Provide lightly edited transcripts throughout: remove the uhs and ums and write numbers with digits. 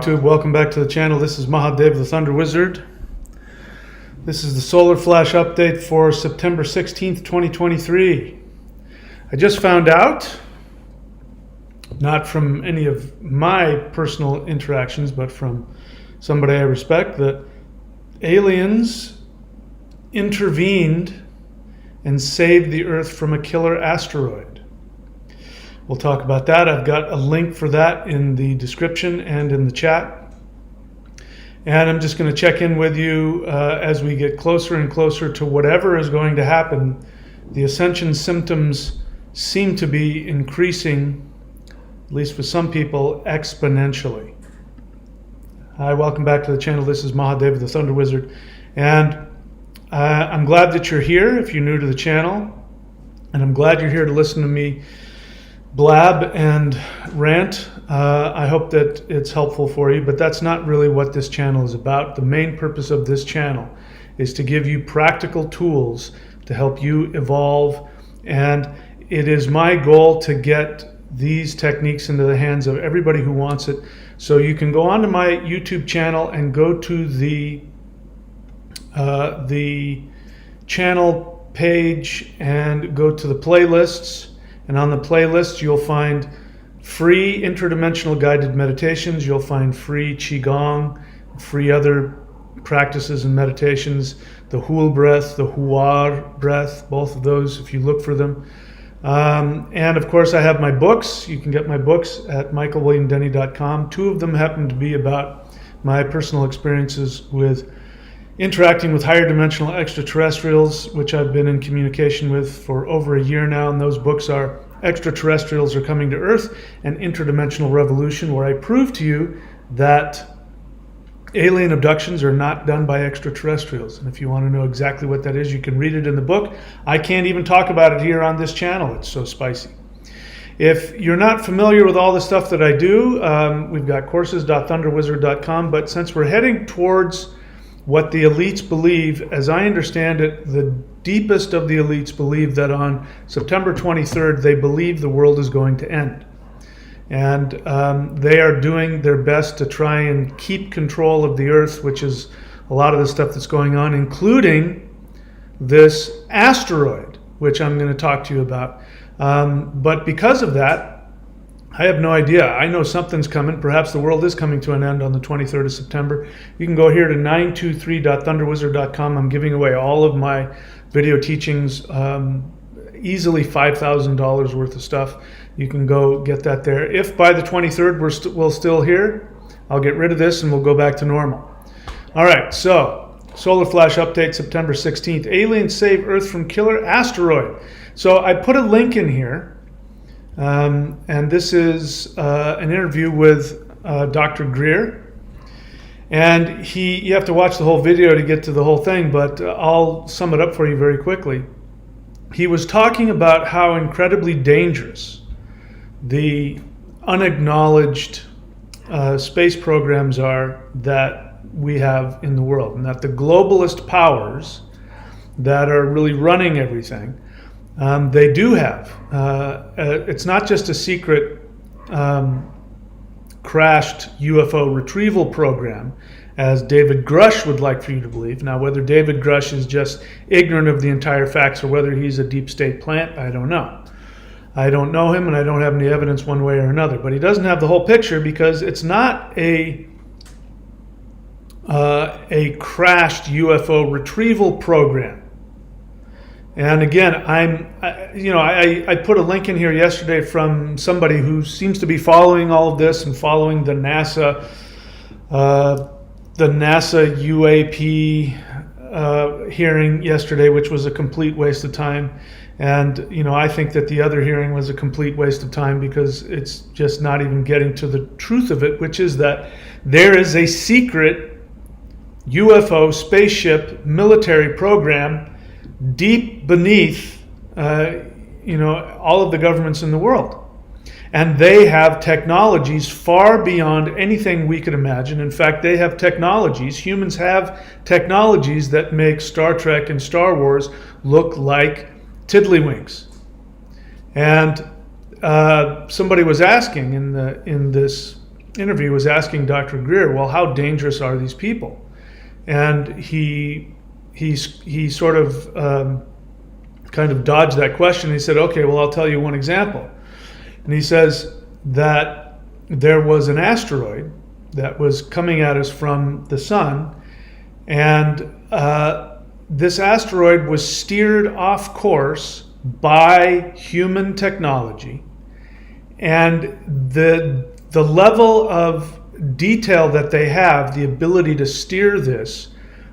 YouTube, welcome back to the channel. This is Mahadev the Thunder Wizard. This is the solar flash update for September 16th, 2023. I just found out, not from any of my personal interactions, but from somebody I respect, that aliens intervened and saved the Earth from a killer asteroid. We'll talk about that. I've got a link for that in the description and in the chat. And I'm just going to check in with you as we get closer and closer to whatever is going to happen. The Ascension symptoms seem to be increasing, at least for some people, exponentially. Hi, welcome back to the channel. This is Mahadev the Thunder Wizard. And I'm glad that you're here if you're new to the channel. And I'm glad you're here to listen to me blab and rant. I hope that it's helpful for you, but that's not really what this channel is about. The main purpose of this channel is to give you practical tools to help you evolve, and it is my goal to get these techniques into the hands of everybody who wants it. So you can go onto my YouTube channel and go to the channel page and go to the playlists. And on the playlist, you'll find free interdimensional guided meditations. You'll find free Qigong, free other practices and meditations, the Hul breath, the Huar breath, both of those if you look for them. And of course, I have my books. You can get my books at michaelwilliamdenny.com. Two of them happen to be about my personal experiences with interacting with higher dimensional extraterrestrials, which I've been in communication with for over a year now. And those books are Extraterrestrials Are Coming to Earth and Interdimensional Revolution, where I prove to you that alien abductions are not done by extraterrestrials. And if you want to know exactly what that is, you can read it in the book. I can't even talk about it here on this channel. It's so spicy. If you're not familiar with all the stuff that I do, we've got courses.thunderwizard.com. But since we're heading towards what the elites believe, as I understand it, the deepest of the elites believe that on September 23rd, they believe the world is going to end. And they are doing their best to try and keep control of the Earth, which is a lot of the stuff that's going on, including this asteroid, which I'm going to talk to you about. But because of that, I have no idea. I know something's coming. Perhaps the world is coming to an end on the 23rd of September. You can go here to 923.thunderwizard.com. I'm giving away all of my video teachings, easily $5,000 worth of stuff. You can go get that there. If by the 23rd we're still here, I'll get rid of this and we'll go back to normal. All right, so solar flash update September 16th. Aliens save Earth from killer asteroid. So I put a link in here. And this is an interview with Dr. Greer. And you have to watch the whole video to get to the whole thing, but I'll sum it up for you very quickly. He was talking about how incredibly dangerous the unacknowledged space programs are that we have in the world, and that the globalist powers that are really running everything, they do have. It's not just a secret crashed UFO retrieval program, as David Grush would like for you to believe. Now, whether David Grush is just ignorant of the entire facts or whether he's a deep state plant, I don't know. I don't know him, and I don't have any evidence one way or another. But he doesn't have the whole picture, because it's not a crashed UFO retrieval program. And again, I put a link in here yesterday from somebody who seems to be following all of this and following the NASA UAP hearing yesterday, which was a complete waste of time. And I think that the other hearing was a complete waste of time, because it's just not even getting to the truth of it, which is that there is a secret UFO spaceship military program deep beneath all of the governments in the world. And they have technologies far beyond anything we could imagine. In fact, they have technologies, humans have technologies that make Star Trek and Star Wars look like tiddlywinks. And somebody was asking in this interview was asking Dr. Greer, well, how dangerous are these people? And he sort of kind of dodged that question. He said, okay, well, I'll tell you one example. And he says that there was an asteroid that was coming at us from the sun, and this asteroid was steered off course by human technology, and the level of detail that they have, the ability to steer this,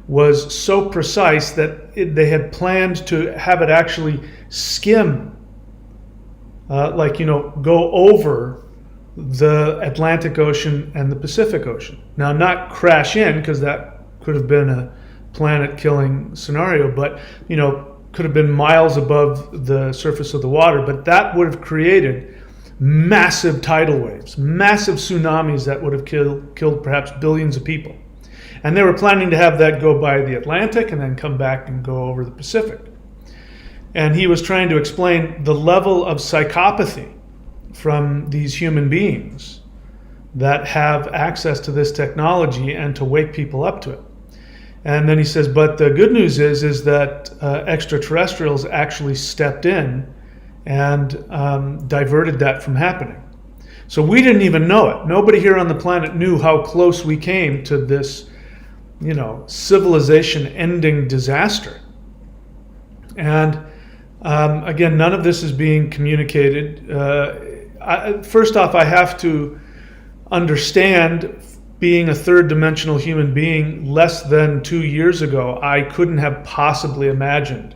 was so precise that they had planned to have it actually skim, go over the Atlantic Ocean and the Pacific Ocean. Now, not crash in, because that could have been a planet-killing scenario, but could have been miles above the surface of the water. But that would have created massive tidal waves, massive tsunamis that would have killed perhaps billions of people. And they were planning to have that go by the Atlantic and then come back and go over the Pacific. And he was trying to explain the level of psychopathy from these human beings that have access to this technology and to wake people up to it. And then he says, but the good news is that extraterrestrials actually stepped in and diverted that from happening. So we didn't even know it. Nobody here on the planet knew how close we came to this, civilization-ending disaster. And again, none of this is being communicated. First off, I have to understand, being a third-dimensional human being, less than 2 years ago, I couldn't have possibly imagined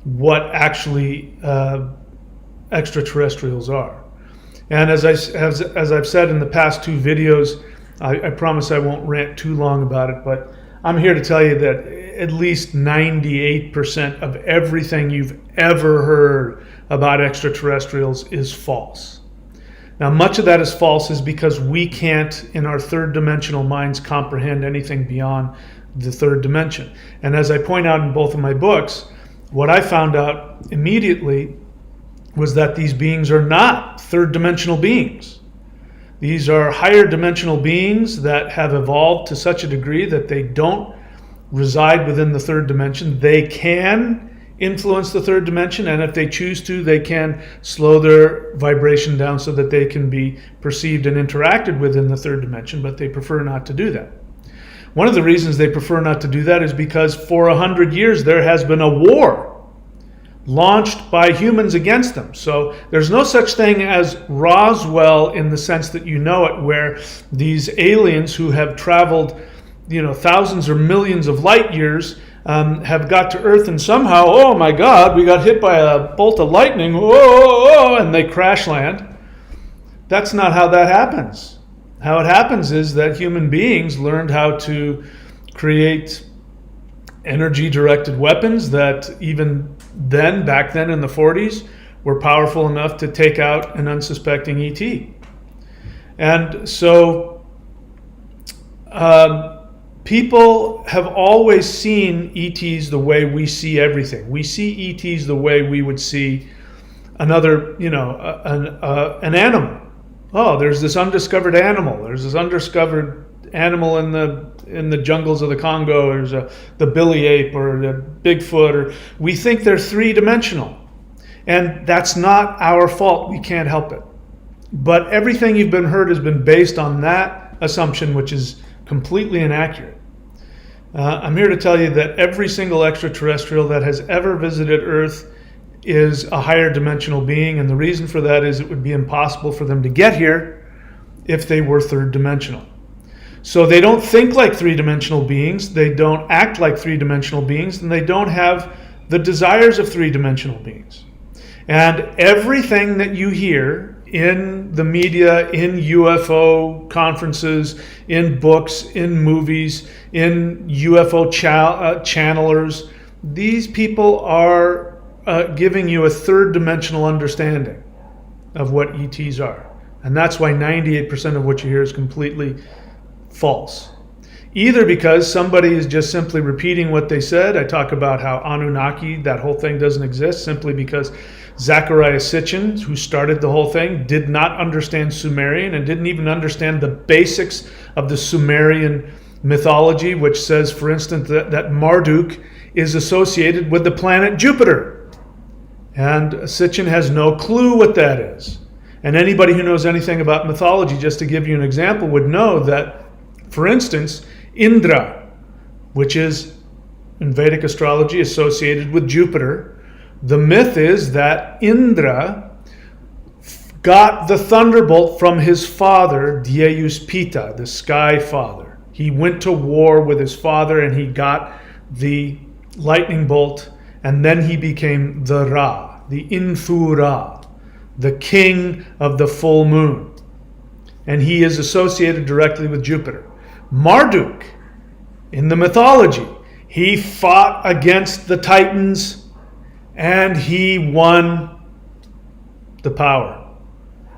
what actually extraterrestrials are. And as I've said in the past 2 videos, I promise I won't rant too long about it, but I'm here to tell you that at least 98% of everything you've ever heard about extraterrestrials is false. Now, much of that is false is because we can't, in our third-dimensional minds, comprehend anything beyond the third dimension. And as I point out in both of my books, what I found out immediately was that these beings are not third-dimensional beings. These are higher dimensional beings that have evolved to such a degree that they don't reside within the third dimension. They can influence the third dimension, and if they choose to, they can slow their vibration down so that they can be perceived and interacted with in the third dimension, but they prefer not to do that. One of the reasons they prefer not to do that is because for 100 years there has been a war launched by humans against them. So there's no such thing as Roswell in the sense that you know it, where these aliens who have traveled, thousands or millions of light years have got to Earth, and somehow, oh my God, we got hit by a bolt of lightning, and they crash land. That's not how that happens. How it happens is that human beings learned how to create energy-directed weapons that even then, back then in the 40s, were powerful enough to take out an unsuspecting ET. And so people have always seen ETs the way we see everything. We see ETs the way we would see another, an animal. Oh, there's this undiscovered animal. There's this undiscovered animal in the jungles of the Congo. There's the billy ape or the Bigfoot. Or we think they're three-dimensional, and that's not our fault. We can't help it. But everything you've been heard has been based on that assumption, which is completely inaccurate. I'm here to tell you that every single extraterrestrial that has ever visited Earth is a higher dimensional being, and the reason for that is it would be impossible for them to get here if they were third dimensional. So they don't think like three-dimensional beings, they don't act like three-dimensional beings, and they don't have the desires of three-dimensional beings. And everything that you hear in the media, in UFO conferences, in books, in movies, in UFO channelers, these people are giving you a third-dimensional understanding of what ETs are. And that's why 98% of what you hear is completely false. Either because somebody is just simply repeating what they said. I talk about how Anunnaki, that whole thing doesn't exist, simply because Zecharia Sitchin, who started the whole thing, did not understand Sumerian and didn't even understand the basics of the Sumerian mythology, which says, for instance, that Marduk is associated with the planet Jupiter. And Sitchin has no clue what that is. And anybody who knows anything about mythology, just to give you an example, would know that, for instance, Indra, which is in Vedic astrology associated with Jupiter, the myth is that Indra got the thunderbolt from his father, Dyeus Pita, the sky father. He went to war with his father and he got the lightning bolt, and then he became the Ra, the Infu Ra, the king of the full moon. And he is associated directly with Jupiter. Marduk, in the mythology, he fought against the Titans and he won the power.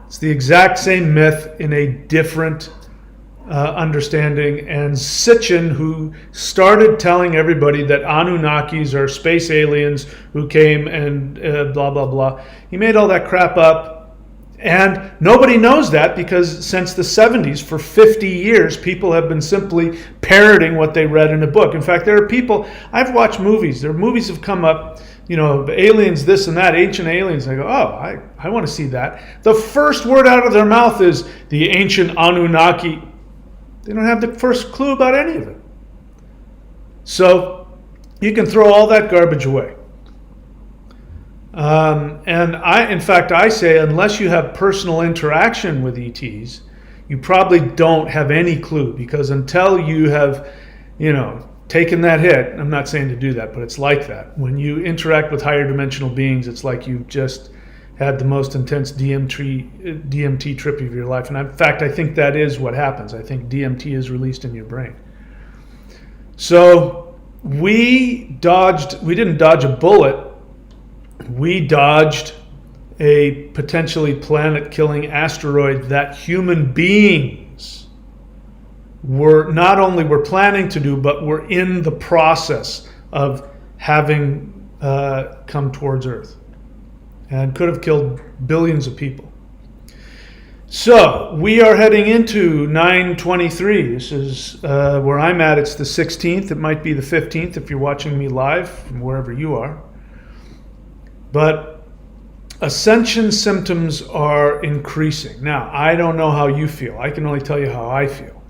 It's the exact same myth in a different understanding. And Sitchin, who started telling everybody that Anunnakis are space aliens who came and blah, blah, blah, he made all that crap up. And nobody knows that because since the 70s, for 50 years, people have been simply parroting what they read in a book. In fact, there are people, I've watched movies, there are movies have come up, you know, aliens, this and that, ancient aliens. I go, oh, I want to see that. The first word out of their mouth is the ancient Anunnaki. They don't have the first clue about any of it. So you can throw all that garbage away. And in fact, I say, unless you have personal interaction with ETs, you probably don't have any clue, because until you have, you know, taken that hit, I'm not saying to do that, but it's like that. When you interact with higher dimensional beings, it's like you've just had the most intense DMT trip of your life. And in fact, I think that is what happens. I think DMT is released in your brain. So we didn't dodge a bullet. We dodged a potentially planet-killing asteroid that human beings were not only were planning to do, but were in the process of having come towards Earth, and could have killed billions of people. So we are heading into 9/23. This is where I'm at. It's the 16th. It might be the 15th if you're watching me live from wherever you are. But Ascension symptoms are increasing. Now, I don't know how you feel. I can only tell you how I feel.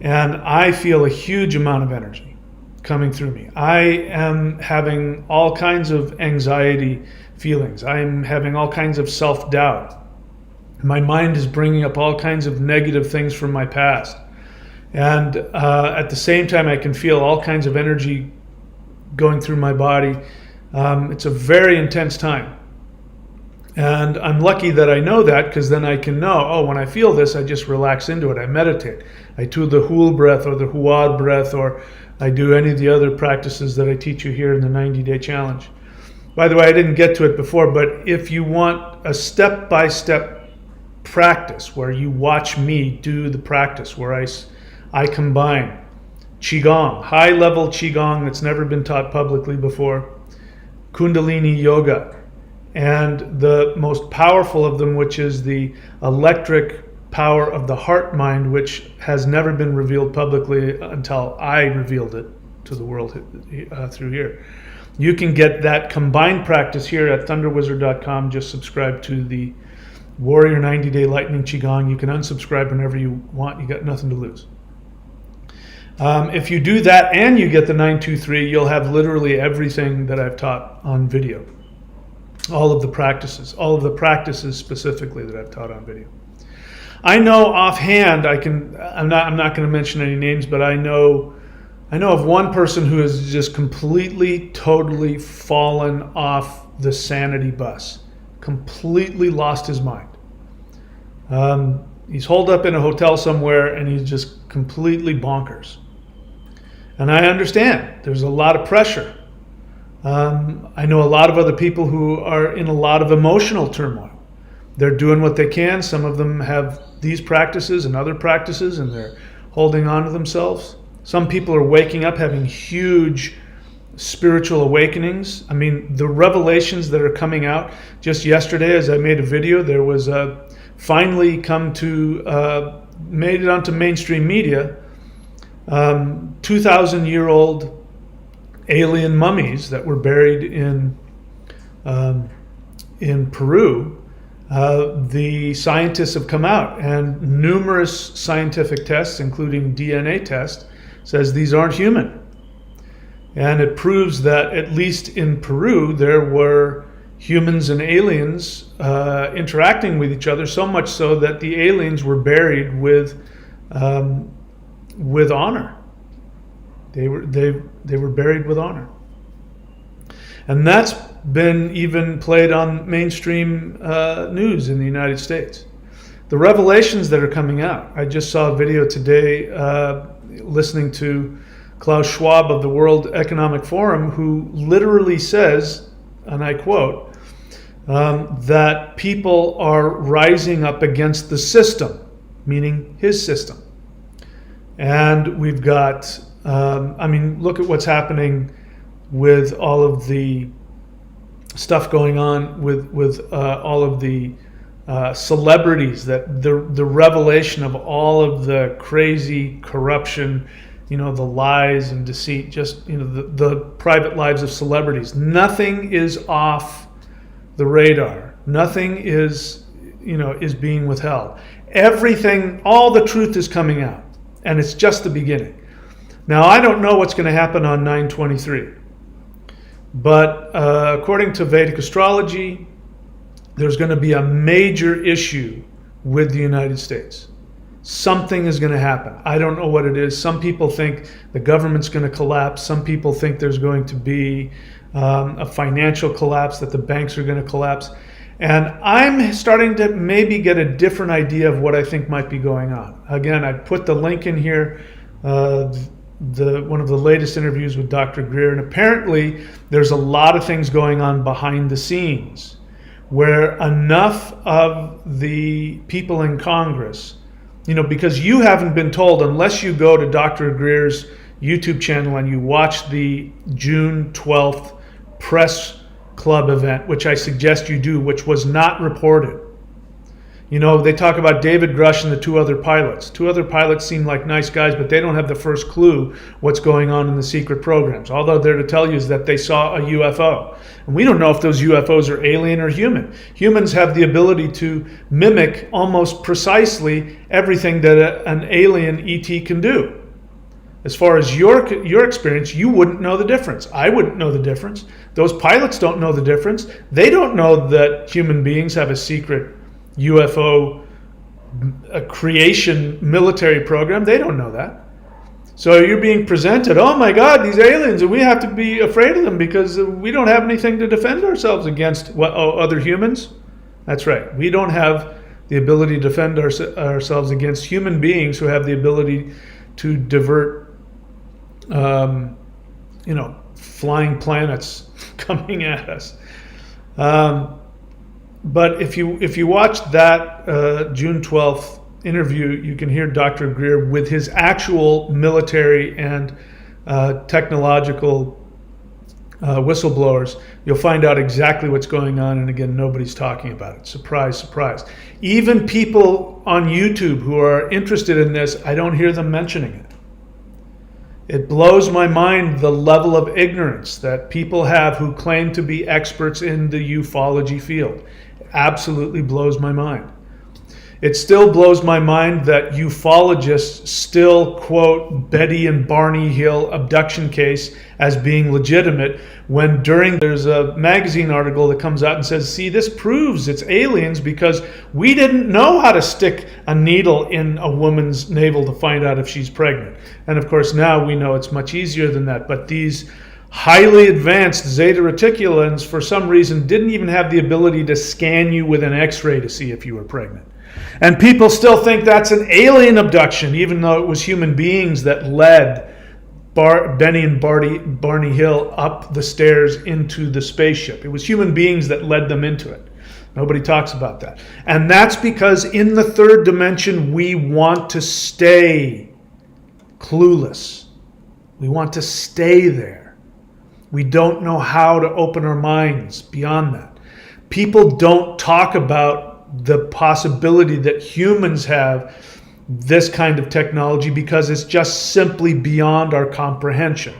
And I feel a huge amount of energy coming through me. I am having all kinds of anxiety feelings. I'm having all kinds of self-doubt. My mind is bringing up all kinds of negative things from my past. And at the same time, I can feel all kinds of energy going through my body. It's a very intense time. And I'm lucky that I know that, because then I can know, oh, when I feel this, I just relax into it. I meditate. I do the Hul breath or the Huad breath, or I do any of the other practices that I teach you here in the 90-day challenge. By the way, I didn't get to it before, but if you want a step-by-step practice where you watch me do the practice, where I combine Qigong, high-level Qigong that's never been taught publicly before, Kundalini Yoga, and the most powerful of them, which is the electric power of the heart mind, which has never been revealed publicly until I revealed it to the world through here. You can get that combined practice here at thunderwizard.com. Just subscribe to the Warrior 90-Day Lightning Qigong. You can unsubscribe whenever you want. You got nothing to lose. If you do that and you get the 923, you'll have literally everything that I've taught on video. All of the practices specifically that I've taught on video. I know offhand, I'm not going to mention any names, but I know of one person who has just completely, totally fallen off the sanity bus. Completely lost his mind. He's holed up in a hotel somewhere and he's just completely bonkers. And I understand there's a lot of pressure. I know a lot of other people who are in a lot of emotional turmoil. They're doing what they can. Some of them have these practices and other practices, and they're holding on to themselves. Some people are waking up having huge spiritual awakenings. I mean, the revelations that are coming out. Just yesterday, as I made a video, there was finally made it onto mainstream media, 2,000-year-old alien mummies that were buried in Peru. The scientists have come out, and numerous scientific tests, including DNA tests, says these aren't human. And it proves that at least in Peru, there were humans and aliens interacting with each other, so much so that the aliens were buried with honor. They were buried with honor. And that's been even played on mainstream news in the United States. The revelations that are coming out. I just saw a video today listening to Klaus Schwab of the World Economic Forum, who literally says, and I quote, that people are rising up against the system, meaning his system. And we've got, look at what's happening with all of the stuff going on with all of the celebrities, that the revelation of all of the crazy corruption, the lies and deceit, just the private lives of celebrities. Nothing is off the radar. Nothing is being withheld. Everything, all the truth is coming out, and it's just the beginning. Now, I don't know what's going to happen on 9/23, but according to Vedic astrology, there's going to be a major issue with the United States. Something is going to happen. I don't know what it is. Some people think the government's going to collapse. Some people think there's going to be a financial collapse, that the banks are going to collapse. And I'm starting to maybe get a different idea of what I think might be going on. Again, I put the link in here, one of the latest interviews with Dr. Greer, and apparently there's a lot of things going on behind the scenes where enough of the people in Congress, because you haven't been told, unless you go to Dr. Greer's YouTube channel and you watch the June 12th press club event, which I suggest you do, which was not reported. They talk about David Grush and the two other pilots. Two other pilots seem like nice guys, but they don't have the first clue what's going on in the secret programs. All they're there to tell you is that they saw a UFO. And we don't know if those UFOs are alien or human. Humans have the ability to mimic almost precisely everything that an alien ET can do. As far as your experience, you wouldn't know the difference. I wouldn't know the difference. Those pilots don't know the difference. They don't know that human beings have a secret UFO creation military program. They don't know that. So you're being presented, oh my God, these aliens, and we have to be afraid of them because we don't have anything to defend ourselves against other humans. That's right. We don't have the ability to defend ourselves against human beings who have the ability to divert flying planets coming at us. But if you watch that June 12th interview, you can hear Dr. Greer with his actual military and technological whistleblowers. You'll find out exactly what's going on, and again, nobody's talking about it. Surprise, surprise. Even people on YouTube who are interested in this, I don't hear them mentioning it. It blows my mind, the level of ignorance that people have who claim to be experts in the ufology field. It absolutely blows my mind. It still blows my mind that ufologists still quote Betty and Barney Hill abduction case as being legitimate when there's a magazine article that comes out and says, see, this proves it's aliens because we didn't know how to stick a needle in a woman's navel to find out if she's pregnant. And of course now we know it's much easier than that, but these highly advanced Zeta Reticulans for some reason didn't even have the ability to scan you with an X-ray to see if you were pregnant. And people still think that's an alien abduction, even though it was human beings that led Benny and Barney Hill up the stairs into the spaceship. It was human beings that led them into it. Nobody talks about that. And that's because in the third dimension, we want to stay clueless. We want to stay there. We don't know how to open our minds beyond that. People don't talk about the possibility that humans have this kind of technology because it's just simply beyond our comprehension.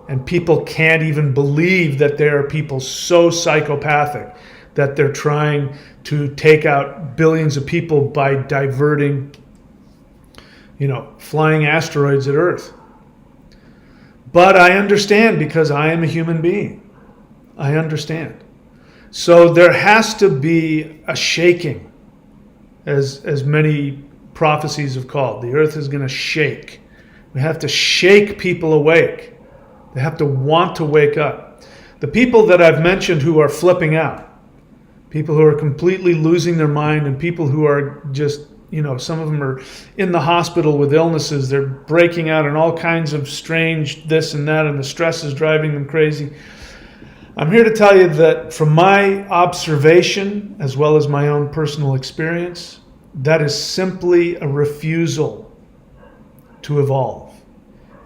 And people can't even believe that there are people so psychopathic that they're trying to take out billions of people by diverting, flying asteroids at Earth. But I understand, because I am a human being. I understand. So there has to be a shaking, as many prophecies have called. The earth is going to shake. We have to shake people awake. They have to want to wake up. The people that I've mentioned who are flipping out, people who are completely losing their mind, and people who are just, some of them are in the hospital with illnesses. They're breaking out in all kinds of strange this and that, and the stress is driving them crazy. I'm here to tell you that from my observation, as well as my own personal experience, that is simply a refusal to evolve.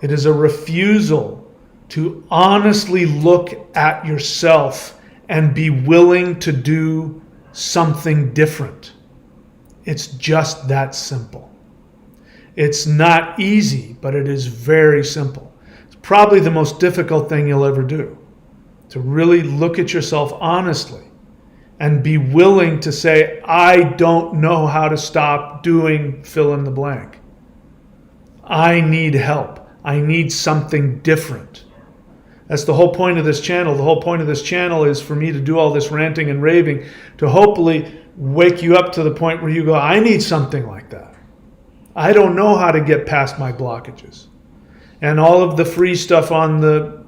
It is a refusal to honestly look at yourself and be willing to do something different. It's just that simple. It's not easy, but it is very simple. It's probably the most difficult thing you'll ever do, to really look at yourself honestly and be willing to say, I don't know how to stop doing fill in the blank. I need help. I need something different. That's the whole point of this channel. The whole point of this channel is for me to do all this ranting and raving to hopefully wake you up to the point where you go, I need something like that. I don't know how to get past my blockages. And all of the free stuff on the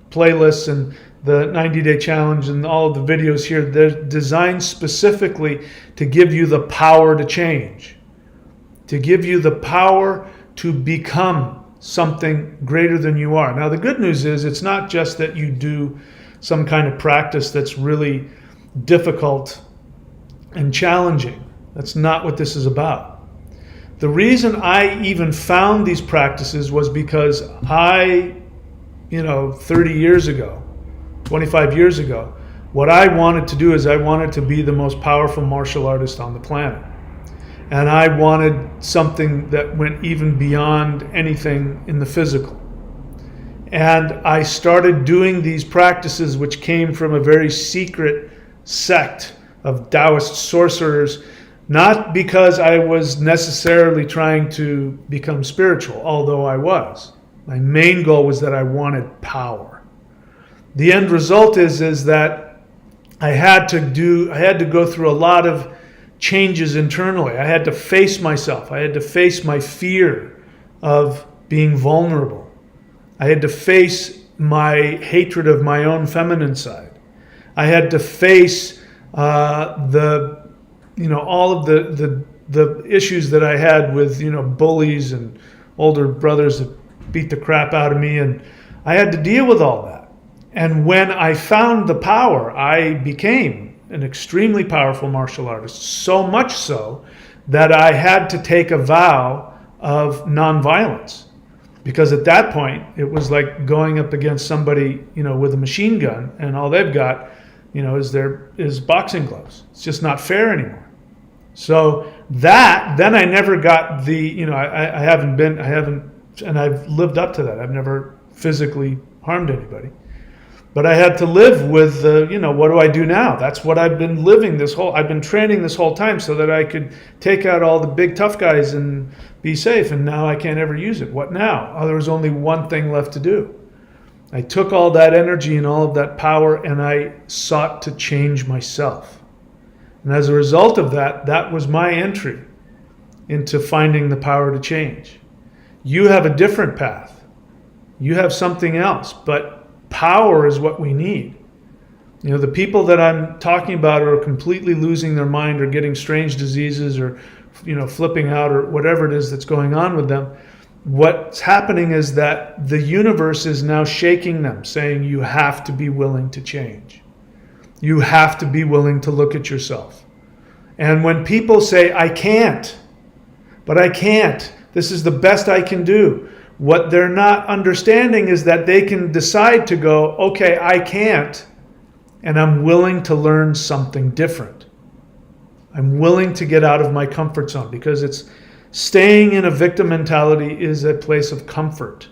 playlists and the 90-day challenge and all of the videos here, they're designed specifically to give you the power to change, to give you the power to become something greater than you are. Now, the good news is it's not just that you do some kind of practice that's really difficult and challenging. That's not what this is about. The reason I even found these practices was because I, 30 years ago, 25 years ago, what I wanted to do is I wanted to be the most powerful martial artist on the planet. And I wanted something that went even beyond anything in the physical. And I started doing these practices, which came from a very secret sect of Taoist sorcerers, not because I was necessarily trying to become spiritual, although I was. My main goal was that I wanted power. The end result is that I had to go through a lot of changes internally. I had to face myself. I had to face my fear of being vulnerable. I had to face my hatred of my own feminine side. I had to face all of the issues that I had with bullies and older brothers that beat the crap out of me, and I had to deal with all that. And when I found the power, I became an extremely powerful martial artist, so much so that I had to take a vow of nonviolence. Because at that point, it was like going up against somebody, with a machine gun, and all they've got, is boxing gloves. It's just not fair anymore. So then I never got I haven't, and I've lived up to that. I've never physically harmed anybody. But I had to live with, what do I do now? That's what I've been I've been training this whole time so that I could take out all the big tough guys and be safe. And now I can't ever use it. What now? Oh, there was only one thing left to do. I took all that energy and all of that power and I sought to change myself. And as a result of that, that was my entry into finding the power to change. You have a different path. You have something else, but power is what we need. The people that I'm talking about are completely losing their mind or getting strange diseases or, flipping out or whatever it is that's going on with them. What's happening is that the universe is now shaking them, saying you have to be willing to change. You have to be willing to look at yourself. And when people say, I can't, this is the best I can do. What they're not understanding is that they can decide to go, okay, I can't, and I'm willing to learn something different. I'm willing to get out of my comfort zone, because it's staying in a victim mentality is a place of comfort,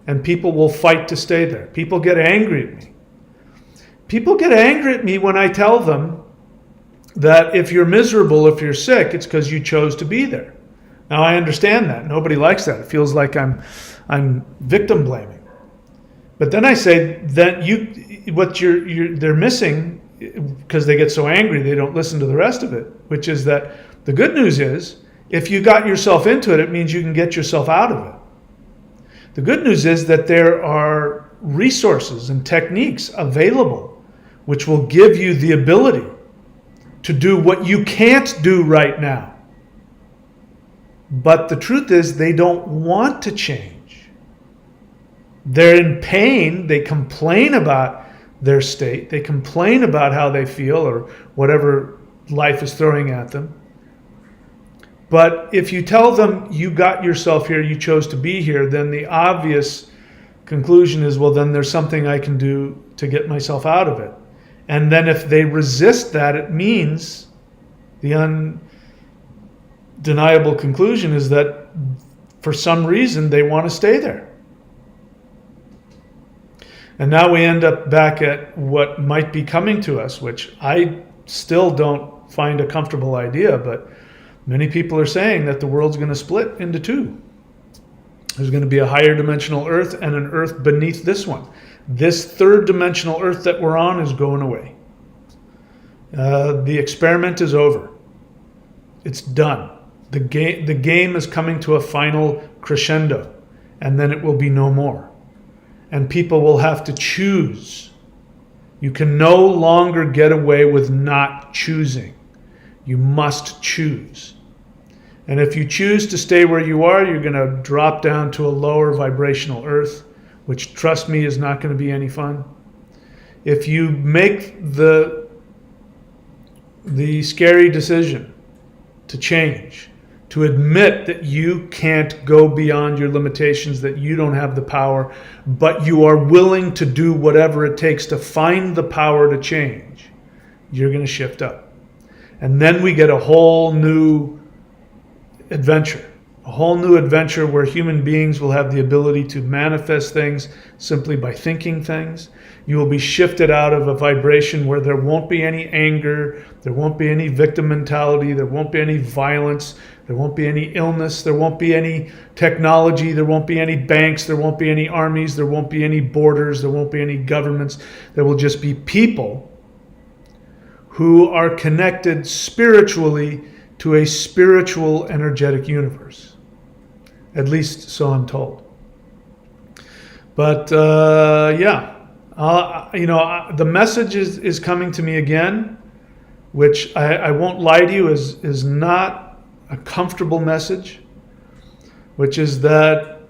and people will fight to stay there. People get angry at me. People get angry at me when I tell them that if you're miserable, if you're sick, it's because you chose to be there. Now, I understand that. Nobody likes that. It feels like I'm victim blaming. But then I say that they're missing, because they get so angry they don't listen to the rest of it, which is that the good news is, if you got yourself into it, it means you can get yourself out of it. The good news is that there are resources and techniques available which will give you the ability to do what you can't do right now. But the truth is, they don't want to change. They're in pain. They complain about their state. They complain about how they feel or whatever life is throwing at them. But if you tell them you got yourself here, you chose to be here, then the obvious conclusion is, well, then there's something I can do to get myself out of it. And then if they resist that, it means the undeniable conclusion is that for some reason they want to stay there. And now we end up back at what might be coming to us, which I still don't find a comfortable idea, but many people are saying that the world's going to split into two. There's going to be a higher dimensional Earth and an Earth beneath this one. This third dimensional Earth that we're on is going away. The experiment is over. It's done. The game is coming to a final crescendo, and then it will be no more. And people will have to choose. You can no longer get away with not choosing. You must choose. And if you choose to stay where you are, you're going to drop down to a lower vibrational Earth, which, trust me, is not going to be any fun. If you make the scary decision to change, to admit that you can't go beyond your limitations, that you don't have the power, but you are willing to do whatever it takes to find the power to change, you're going to shift up. And then we get a whole new adventure. A whole new adventure where human beings will have the ability to manifest things simply by thinking things. You will be shifted out of a vibration where there won't be any anger, there won't be any victim mentality, there won't be any violence, there won't be any illness, there won't be any technology, there won't be any banks, there won't be any armies, there won't be any borders, there won't be any governments. There will just be people who are connected spiritually to a spiritual energetic universe. At least so I'm told. But the message is coming to me again, which I won't lie to you is not a comfortable message, which is that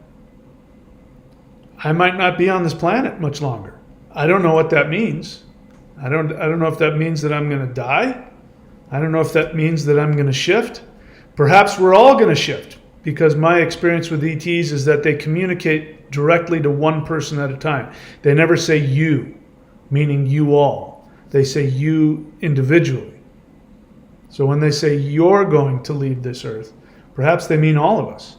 I might not be on this planet much longer. I don't know what that means. I don't know if that means that I'm going to die. I don't know if that means that I'm going to shift. Perhaps we're all going to shift, because my experience with ETs is that they communicate directly to one person at a time. They never say you, meaning you all. They say you individually. So when they say you're going to leave this earth, perhaps they mean all of us.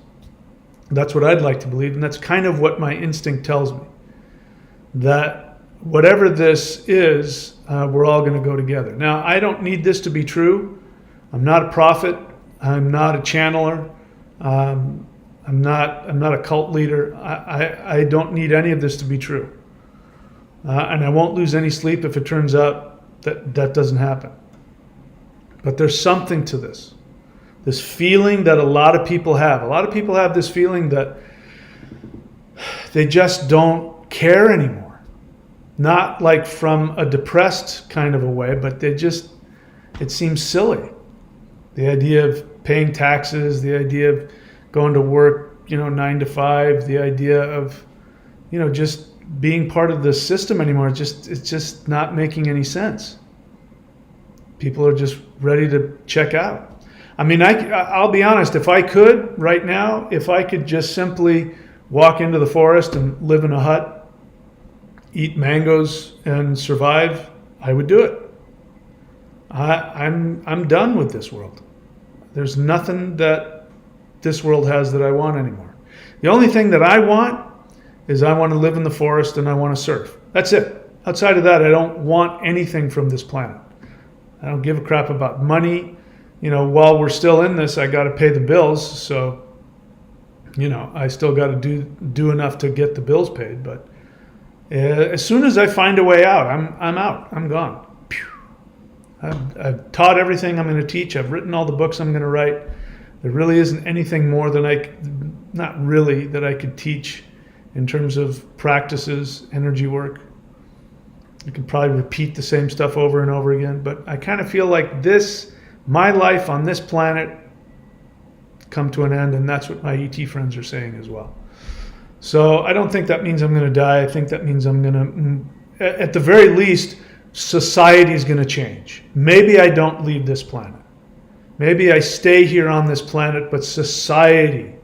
That's what I'd like to believe, and that's kind of what my instinct tells me. That whatever this is, we're all going to go together. Now, I don't need this to be true. I'm not a prophet. I'm not a channeler. I'm not a cult leader. I don't need any of this to be true. And I won't lose any sleep if it turns out that doesn't happen. But there's something to this. This feeling that a lot of people have. A lot of people have this feeling that they just don't care anymore. Not like from a depressed kind of a way, but it seems silly. The idea of paying taxes, the idea of going to work, 9 to 5, the idea of, just being part of the system anymore. It's just not making any sense. People are just ready to check out. I mean, I'll be honest, if I could right now, if I could just simply walk into the forest and live in a hut, eat mangoes and survive, I would do it. I'm done with this world. There's nothing that this world has that I want anymore. The only thing that I want is I want to live in the forest and I want to surf. That's it. Outside of that, I don't want anything from this planet. I don't give a crap about money. You know, while we're still in this, I got to pay the bills. So, you know, I still got to do enough to get the bills paid. But as soon as I find a way out, I'm out. I'm gone. I've taught everything I'm going to teach. I've written all the books I'm going to write. There really isn't anything more than that I could teach in terms of practices, energy work. You can probably repeat the same stuff over and over again, but I kind of feel like my life on this planet come to an end, and that's what my ET friends are saying as well. So I don't think that means I'm going to die. I think that means I'm going to, at the very least, society is going to change. Maybe I don't leave this planet. Maybe I stay here on this planet, but society,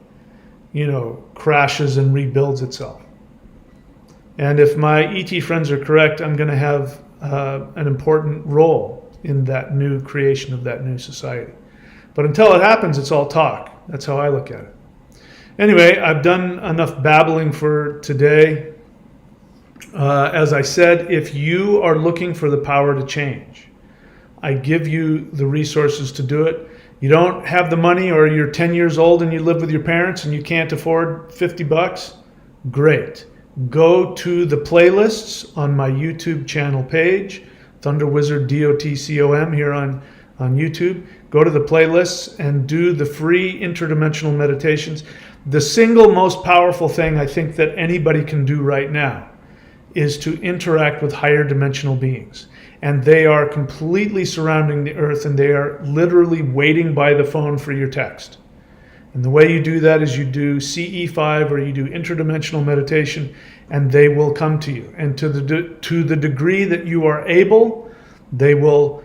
you know, crashes and rebuilds itself. And if my ET friends are correct, I'm going to have an important role in that new creation of that new society. But until it happens, it's all talk. That's how I look at it. Anyway, I've done enough babbling for today. As I said, if you are looking for the power to change, I give you the resources to do it. You don't have the money, or you're 10 years old and you live with your parents and you can't afford $50, great. Go to the playlists on my YouTube channel page, Thunder Wizard DOTCOM here on YouTube. Go to the playlists and do the free interdimensional meditations. The single most powerful thing I think that anybody can do right now is to interact with higher dimensional beings. And they are completely surrounding the earth, and they are literally waiting by the phone for your text. And the way you do that is you do CE5 or you do interdimensional meditation, and they will come to you. And to the degree that you are able, they will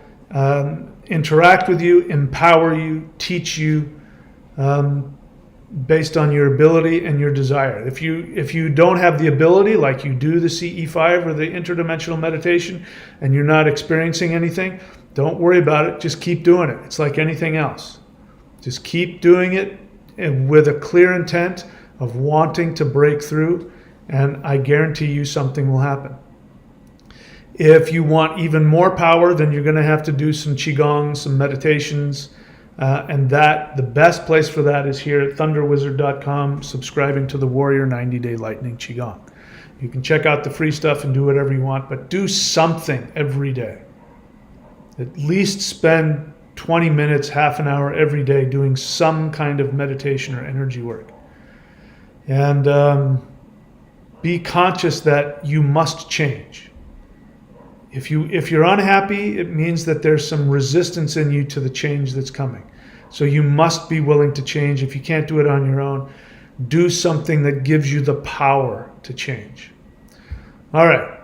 interact with you, empower you, teach you based on your ability and your desire. If you don't have the ability, like you do the CE5 or the interdimensional meditation, and you're not experiencing anything, don't worry about it. Just keep doing it. It's like anything else. Just keep doing it with a clear intent of wanting to break through, and I guarantee you something will happen. If you want even more power, then you're going to have to do some Qigong, some meditations, and the best place for that is here at thunderwizard.com, subscribing to the Warrior 90-Day Lightning Qigong. You can check out the free stuff and do whatever you want, but do something every day. At least spend 20 minutes, half an hour every day doing some kind of meditation or energy work. And be conscious that you must change. If you're unhappy, it means that there's some resistance in you to the change that's coming. So you must be willing to change. If you can't do it on your own, do something that gives you the power to change. All right.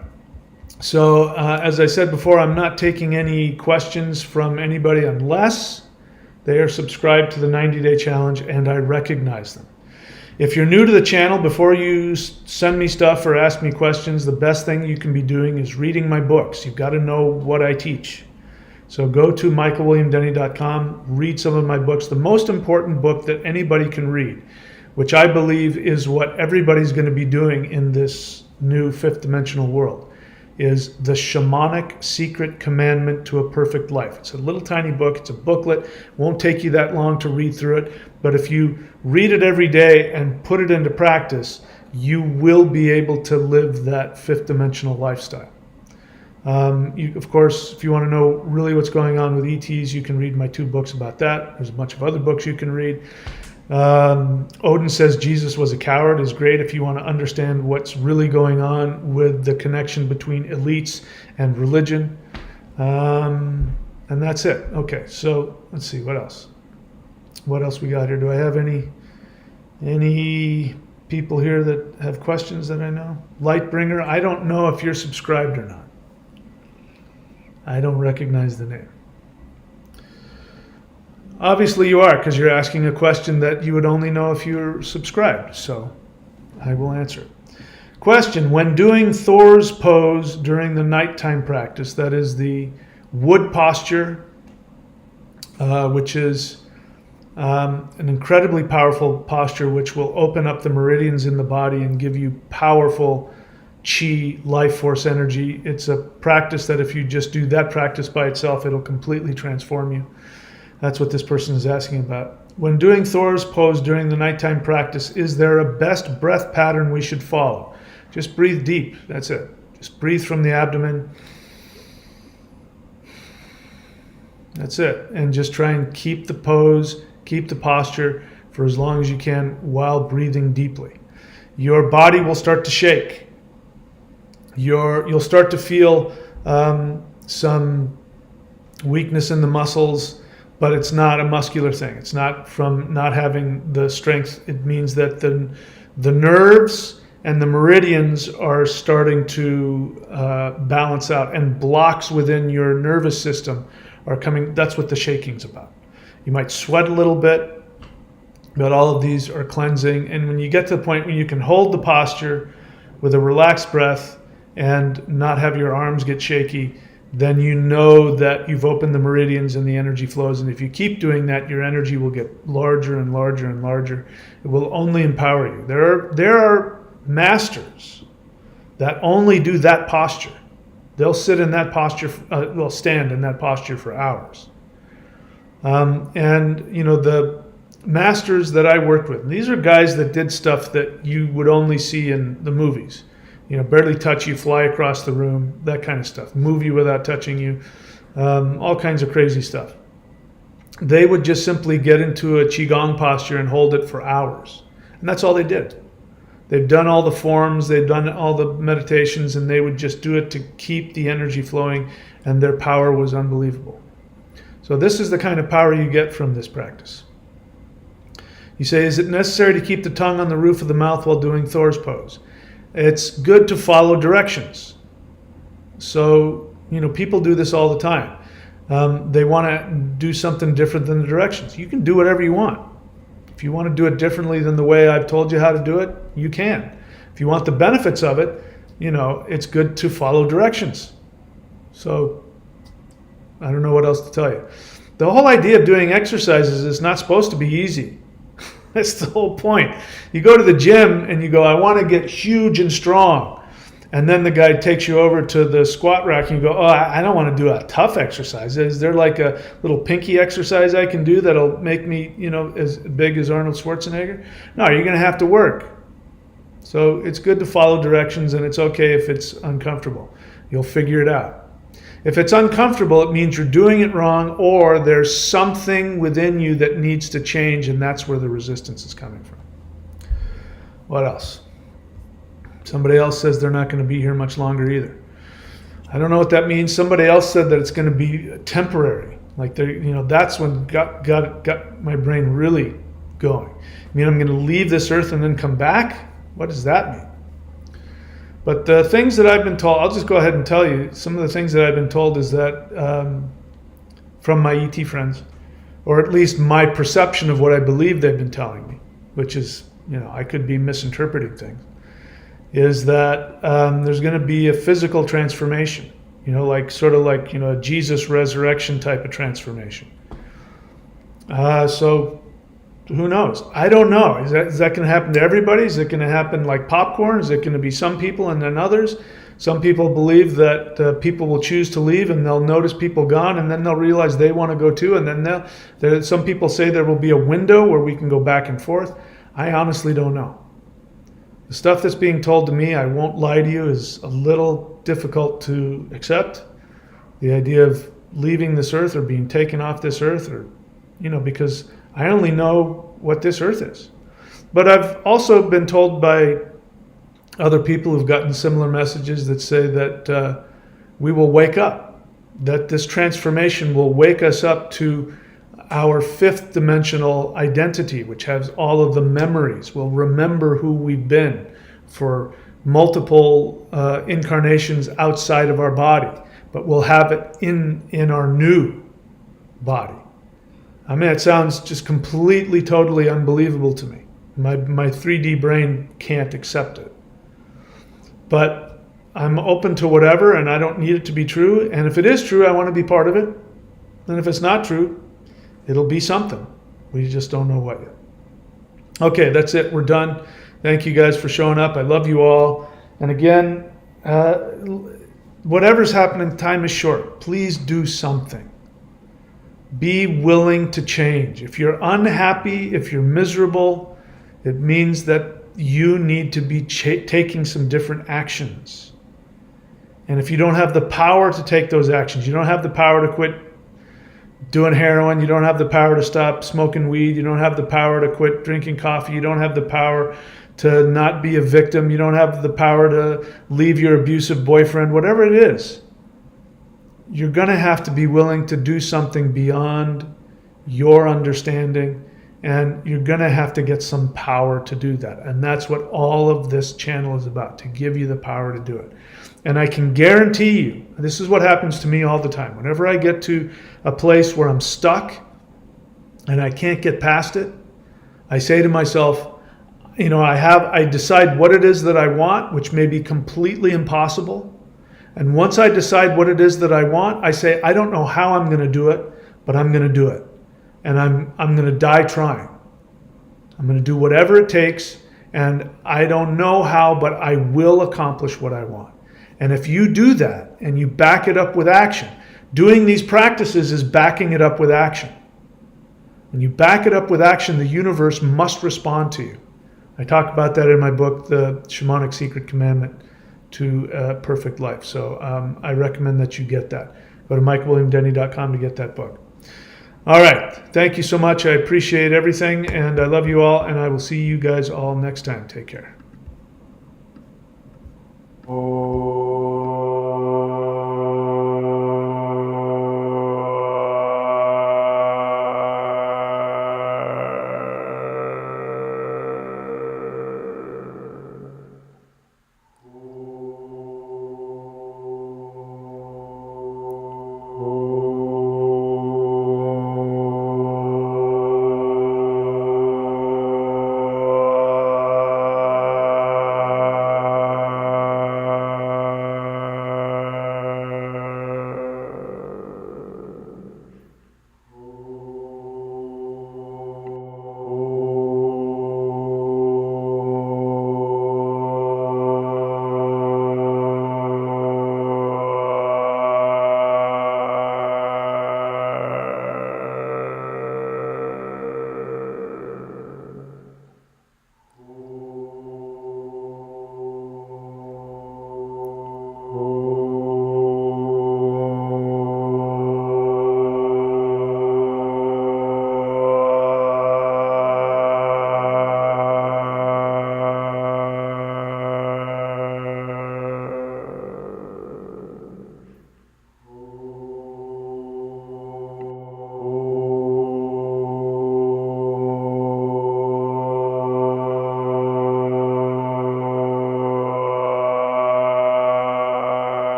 So as I said before, I'm not taking any questions from anybody unless they are subscribed to the 90-Day Challenge and I recognize them. If you're new to the channel, before you send me stuff or ask me questions, the best thing you can be doing is reading my books. You've got to know what I teach. So go to michaelwilliamdenny.com, read some of my books. The most important book that anybody can read, which I believe is what everybody's going to be doing in this new fifth dimensional world, is The Shamanic Secret Commandment to a Perfect Life. It's a little tiny book. It's a booklet. Won't take you that long to read through it. But if you read it every day and put it into practice, you will be able to live that fifth dimensional lifestyle. Of course, if you want to know really what's going on with ETs, you can read my 2 books about that. There's a bunch of other books you can read. Odin Says Jesus Was a Coward is great if you want to understand what's really going on with the connection between elites and religion. And that's it. Okay, so let's see, what else? What else we got here? Do I have any people here that have questions that I know? Lightbringer, I don't know if you're subscribed or not. I don't recognize the name. Obviously you are, because you're asking a question that you would only know if you're subscribed. So I will answer it. Question: when doing Thor's pose during the nighttime practice, that is the wood posture, which is an incredibly powerful posture which will open up the meridians in the body and give you powerful chi, life force energy. It's a practice that if you just do that practice by itself, it'll completely transform you. That's what this person is asking about. When doing Thor's pose during the nighttime practice, is there a best breath pattern we should follow? Just breathe deep. That's it. Just breathe from the abdomen. That's it. And just try and keep the pose, keep the posture for as long as you can while breathing deeply. Your body will start to shake. You'll start to feel some weakness in the muscles, but it's not a muscular thing. It's not from not having the strength. It means that the nerves and the meridians are starting to balance out, and blocks within your nervous system are coming. That's what the shaking's about. You might sweat a little bit, but all of these are cleansing. And when you get to the point where you can hold the posture with a relaxed breath and not have your arms get shaky, then you know that you've opened the meridians and the energy flows. And if you keep doing that, your energy will get larger and larger and larger. It will only empower you. There are masters that only do that posture. They'll sit in that posture, they'll stand in that posture for hours. And you know, the masters that I worked with, these are guys that did stuff that you would only see in the movies. You know, barely touch you, fly across the room, that kind of stuff. Move you without touching you, all kinds of crazy stuff. They would just simply get into a Qigong posture and hold it for hours. And that's all they did. They've done all the forms, they've done all the meditations, and they would just do it to keep the energy flowing, and their power was unbelievable. So this is the kind of power you get from this practice. You say, is it necessary to keep the tongue on the roof of the mouth while doing Thor's pose? It's good to follow directions. So, you know, people do this all the time. They want to do something different than the directions. You can do whatever you want. If you want to do it differently than the way I've told you how to do it, you can. If you want the benefits of it, you know, it's good to follow directions. So, I don't know what else to tell you. The whole idea of doing exercises is not supposed to be easy. That's the whole point. You go to the gym and you go, I want to get huge and strong. And then the guy takes you over to the squat rack and you go, oh, I don't want to do a tough exercise. Is there like a little pinky exercise I can do that'll make me, you know, as big as Arnold Schwarzenegger? No, you're going to have to work. So it's good to follow directions, and it's okay if it's uncomfortable. You'll figure it out. If it's uncomfortable, it means you're doing it wrong, or there's something within you that needs to change, and that's where the resistance is coming from. What else? Somebody else says they're not going to be here much longer either. I don't know what that means. Somebody else said that it's going to be temporary. Like, they're, you know, that's when got my brain really going. I mean, I'm going to leave this earth and then come back? What does that mean? But the things that I've been told, I'll just go ahead and tell you, some of the things that I've been told is that from my ET friends, or at least my perception of what I believe they've been telling me, which is, you know, I could be misinterpreting things, is that there's going to be a physical transformation, you know, like sort of like, you know, a Jesus resurrection type of transformation. So who knows? I don't know. Is that going to happen to everybody? Is it going to happen like popcorn? Is it going to be some people and then others? Some people believe that people will choose to leave and they'll notice people gone, and then they'll realize they want to go too. And then some people say there will be a window where we can go back and forth. I honestly don't know. The stuff that's being told to me, I won't lie to you, is a little difficult to accept. The idea of leaving this earth or being taken off this earth, or, you know, because I only know what this earth is. But I've also been told by other people who've gotten similar messages that say that we will wake up, that this transformation will wake us up to our fifth dimensional identity, which has all of the memories. We'll remember who we've been for multiple incarnations outside of our body, but we'll have it in our new body. I mean, it sounds just completely, totally unbelievable to me. My 3D brain can't accept it. But I'm open to whatever, and I don't need it to be true. And if it is true, I want to be part of it. And if it's not true, it'll be something. We just don't know what yet. Okay, that's it. We're done. Thank you guys for showing up. I love you all. And again, whatever's happening, time is short. Please do something. Be willing to change. If you're unhappy, if you're miserable, it means that you need to be taking some different actions. And if you don't have the power to take those actions, you don't have the power to quit doing heroin, you don't have the power to stop smoking weed, you don't have the power to quit drinking coffee, you don't have the power to not be a victim, you don't have the power to leave your abusive boyfriend, whatever it is, you're going to have to be willing to do something beyond your understanding, and you're going to have to get some power to do that. And that's what all of this channel is about, to give you the power to do it. And I can guarantee you, this is what happens to me all the time. Whenever I get to a place where I'm stuck and I can't get past it, I say to myself, you know, I decide what it is that I want, which may be completely impossible. And once I decide what it is that I want, I say, I don't know how I'm going to do it, but I'm going to do it. And I'm going to die trying. I'm going to do whatever it takes, and I don't know how, but I will accomplish what I want. And if you do that and you back it up with action, doing these practices is backing it up with action. When you back it up with action, the universe must respond to you. I talk about that in my book, The Shamanic Secret Commandment to a Perfect Life. So I recommend that you get that. Go to MikeWilliamDenny.com to get that book. All right. Thank you so much. I appreciate everything, and I love you all, and I will see you guys all next time. Take care. Oh.